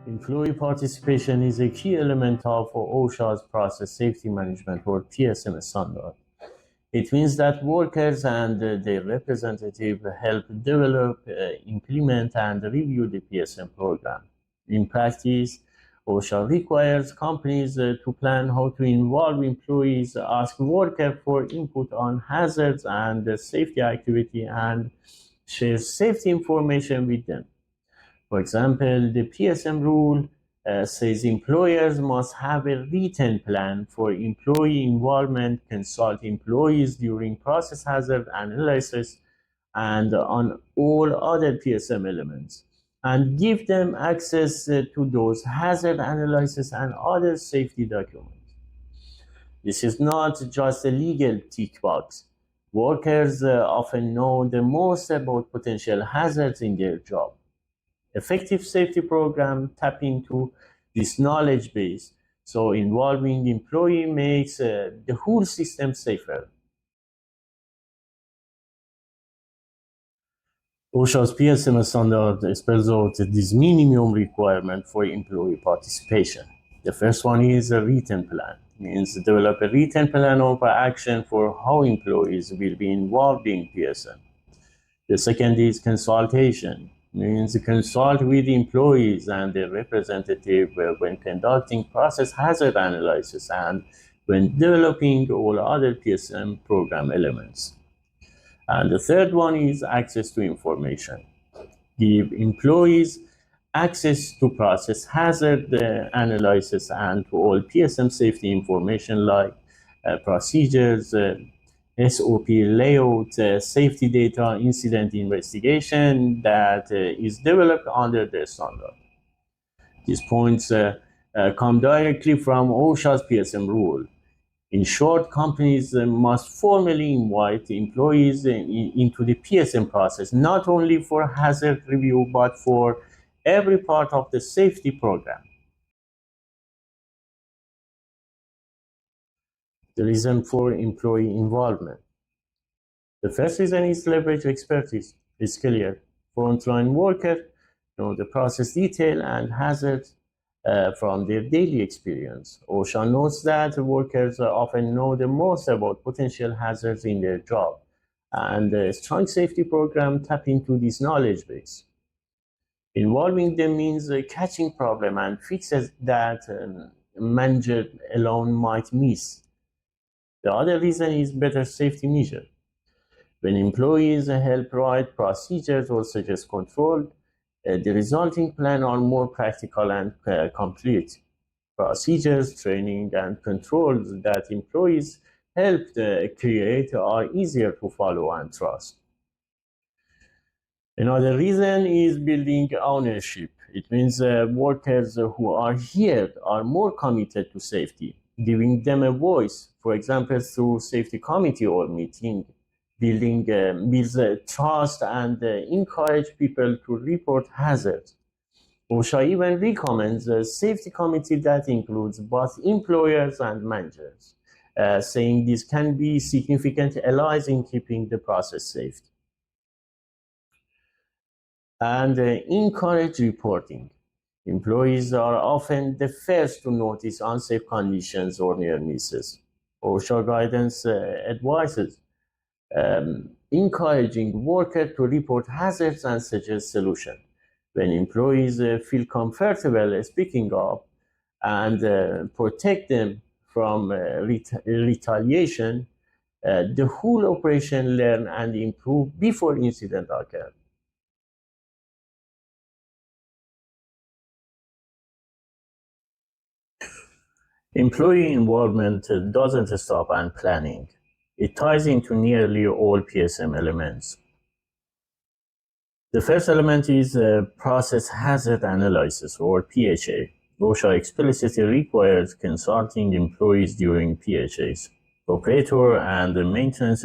Employee participation is a key element of OSHA's process safety management or PSM standard. It means that workers and their representative help develop, implement, and review the PSM program. In practice, OSHA requires companies to plan how to involve employees, ask workers for input on hazards and safety activity, and share safety information with them. For example, the PSM rule says employers must have a written plan for employee involvement, consult employees during process hazard analysis, and on all other PSM elements, and give them access to those hazard analysis and other safety documents. This is not just a legal tick box. Workers often know the most about potential hazards in their job. Effective safety program tap into this knowledge base, so involving employee makes the whole system safer. OSHA's PSM standard spells out this minimum requirement for employee participation. The first one is a written plan. It means develop a written plan of action for how employees will be involved in PSM. The second is consultation. Means consult with employees and their representative when conducting process hazard analysis and when developing all other PSM program elements. And the third one is access to information. Give employees access to process hazard analysis and to all PSM safety information like procedures, SOP layout, safety data, incident investigation that is developed under the standard. These points come directly from OSHA's PSM rule. In short, companies must formally invite employees into the PSM process, not only for hazard review, but for every part of the safety program. The reason for employee involvement. The first reason is leverage expertise. It's clear. Frontline workers know the process detail and hazards from their daily experience. OSHA notes that workers often know the most about potential hazards in their job, and a strong safety program tap into this knowledge base. Involving them means catching problem and fixes that manager alone might miss. The other reason is better safety measure. When employees help write procedures or suggest control, the resulting plan are more practical and complete. Procedures, training, and controls that employees helped create are easier to follow and trust. Another reason is building ownership. It means workers who are here are more committed to safety, giving them a voice, for example, through safety committee or meeting. Building builds trust and encourage people to report hazards. OSHA even recommends a safety committee that includes both employers and managers, saying this can be significant allies in keeping the process safe. And encourage reporting. Employees are often the first to notice unsafe conditions or near misses. OSHA guidance advises encouraging workers to report hazards and suggest solutions. When employees feel comfortable speaking up and protect them from retaliation, the whole operation learn and improve before incident occur. Employee involvement doesn't stop at planning. It ties into nearly all PSM elements. The first element is process hazard analysis, or PHA. OSHA explicitly requires consulting employees during PHAs. Operator and maintenance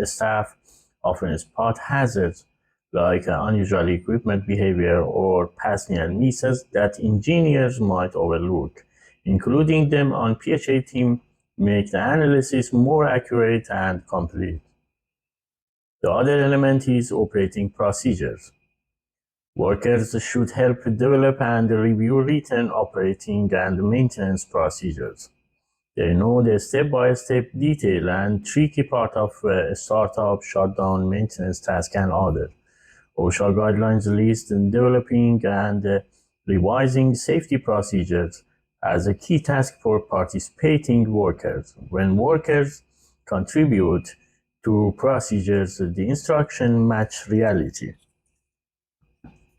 staff often spot hazards like unusual equipment behavior or past near misses that engineers might overlook. Including them on PHA team make the analysis more accurate and complete. The other element is operating procedures. Workers should help develop and review written operating and maintenance procedures. They know the step-by-step detail and tricky part of startup, shutdown, maintenance task, and other. OSHA guidelines list developing and revising safety procedures as a key task for participating workers. When workers contribute to procedures, the instruction match reality.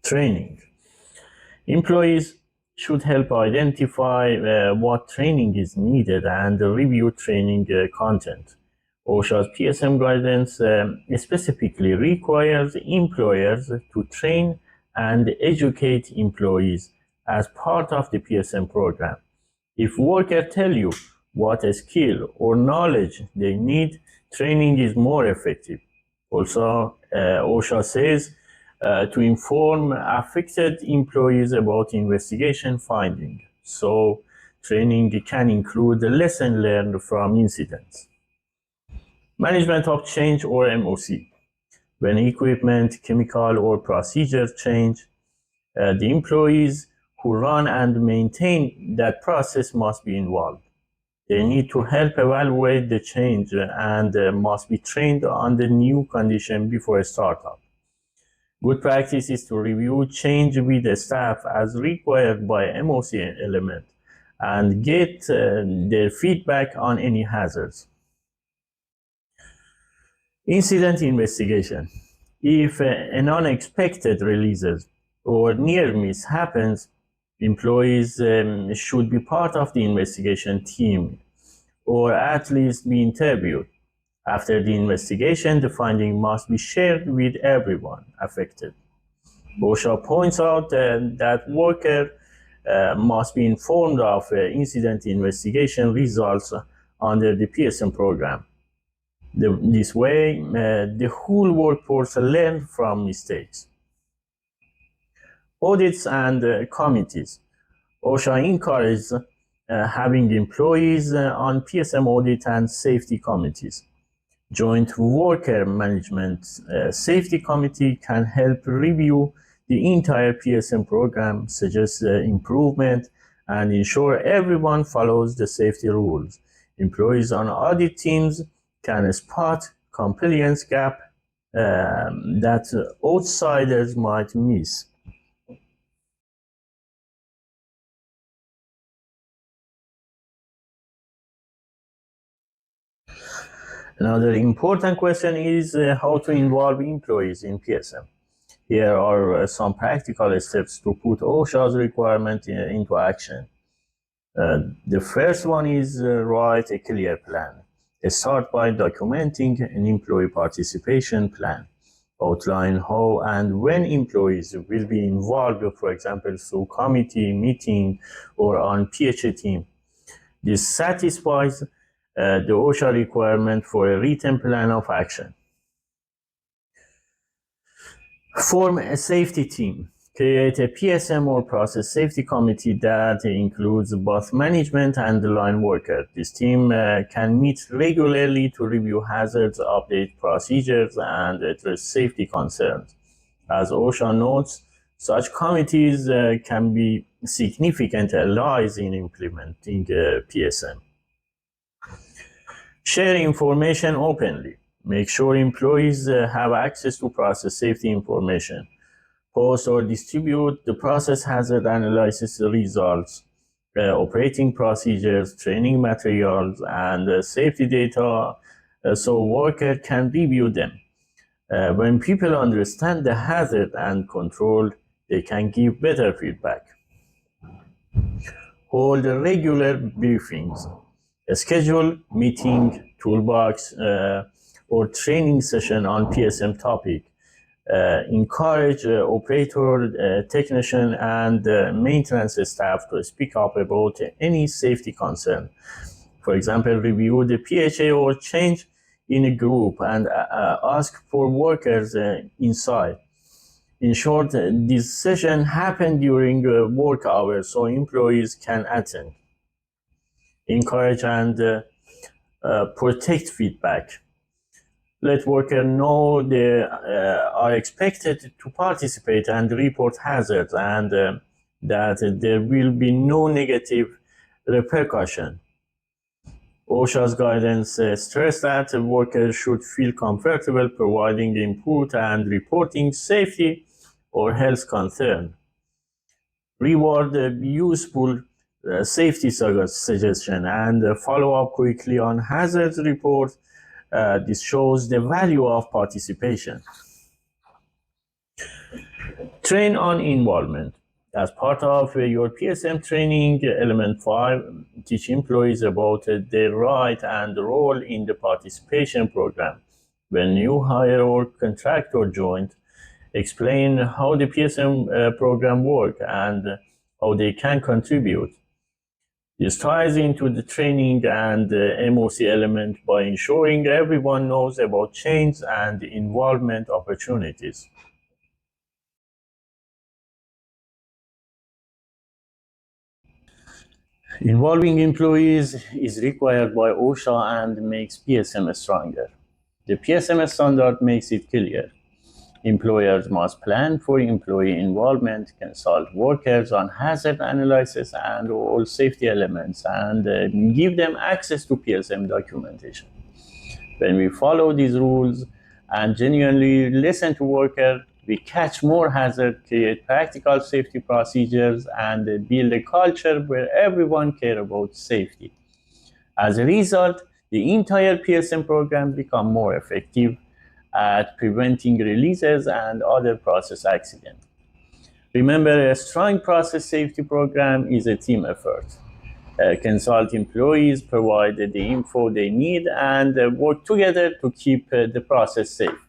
Training. Employees should help identify what training is needed and review training content. OSHA's PSM guidance specifically requires employers to train and educate employees as part of the PSM program. If workers tell you what a skill or knowledge they need, training is more effective. Also, OSHA says to inform affected employees about investigation findings. So, training can include the lesson learned from incidents. Management of change or MOC. When equipment, chemical, or procedure change, the employees who run and maintain that process must be involved. They need to help evaluate the change and must be trained on the new condition before startup. Good practice is to review change with the staff as required by MOC element and get their feedback on any hazards. Incident investigation. If an unexpected releases or near miss happens, employees should be part of the investigation team or at least be interviewed. After the investigation, the finding must be shared with everyone affected. OSHA points out that worker must be informed of incident investigation results under the PSM program. This way, the whole workforce learns from mistakes. Audits and committees. OSHA encourages having employees on PSM audit and safety committees. Joint Worker Management Safety Committee can help review the entire PSM program, suggest improvement, and ensure everyone follows the safety rules. Employees on audit teams can spot compliance gap that outsiders might miss. Another important question is how to involve employees in PSM. Here are some practical steps to put OSHA's requirement into action. The first one is write a clear plan. Start by documenting an employee participation plan. Outline how and when employees will be involved, for example, through committee, meeting, or on PHA team. This satisfies the OSHA requirement for a written plan of action. Form a safety team. Create a PSM or process safety committee that includes both management and the line worker. This team can meet regularly to review hazards, update procedures, and address safety concerns. As OSHA notes, such committees can be significant allies in implementing PSM. Share information openly. Make sure employees have access to process safety information. Post or distribute the process hazard analysis results, operating procedures, training materials, and safety data so workers can review them. When people understand the hazard and control, they can give better feedback. Hold regular briefings. Schedule meeting, toolbox, or training session on PSM topic. Encourage operator, technician, and maintenance staff to speak up about any safety concern. For example, review the PHA or change in a group and ask for workers inside. In short, this session happened during work hours so employees can attend. Encourage and protect feedback. Let workers know they are expected to participate and report hazards, and that there will be no negative repercussion. OSHA's guidance stressed that workers should feel comfortable providing input and reporting safety or health concern. Reward useful safety suggestion and follow up quickly on hazards report. This shows the value of participation. Train on involvement. As part of your PSM training, element 5, teach employees about their right and role in the participation program. When new hire or contractor join, explain how the PSM program works and how they can contribute. This ties into the training and MOC element by ensuring everyone knows about change and involvement opportunities. Involving employees is required by OSHA and makes PSM stronger. The PSM standard makes it clear. Employers must plan for employee involvement, consult workers on hazard analysis and all safety elements, and give them access to PSM documentation. When we follow these rules and genuinely listen to workers, we catch more hazards, create practical safety procedures, and build a culture where everyone cares about safety. As a result, the entire PSM program becomes more effective at preventing releases and other process accidents. Remember, a strong process safety program is a team effort. Consult employees, provide the info they need, and work together to keep the process safe.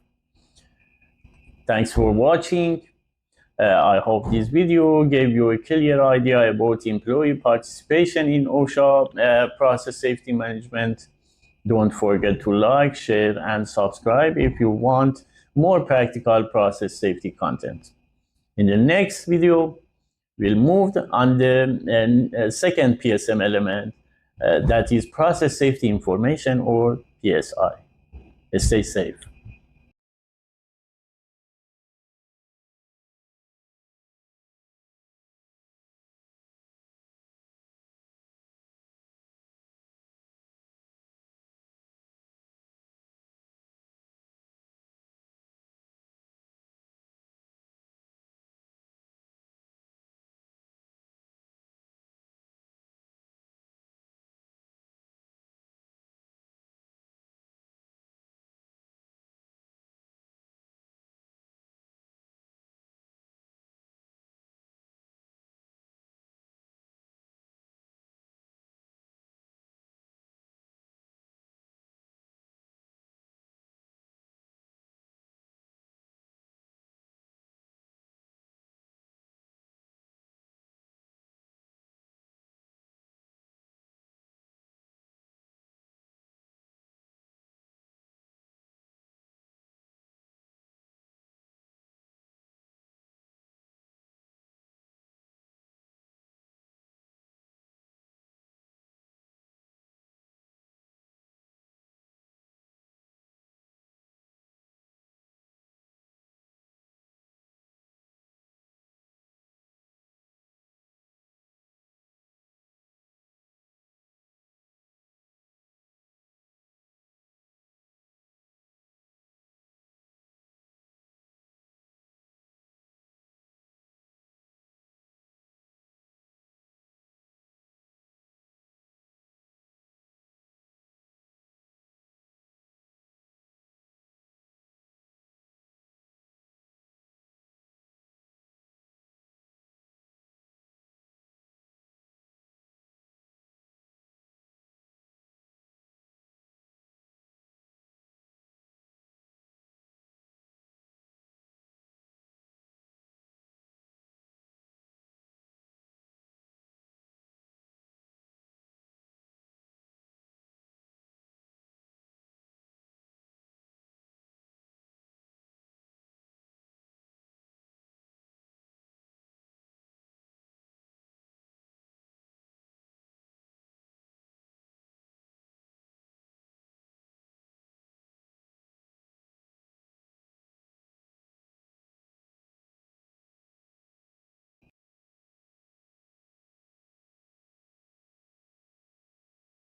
Thanks for watching. I hope this video gave you a clear idea about employee participation in OSHA process safety management. Don't forget to like, share, and subscribe if you want more practical process safety content. In the next video, we'll move on the second PSM element, that is process safety information, or PSI. Stay safe.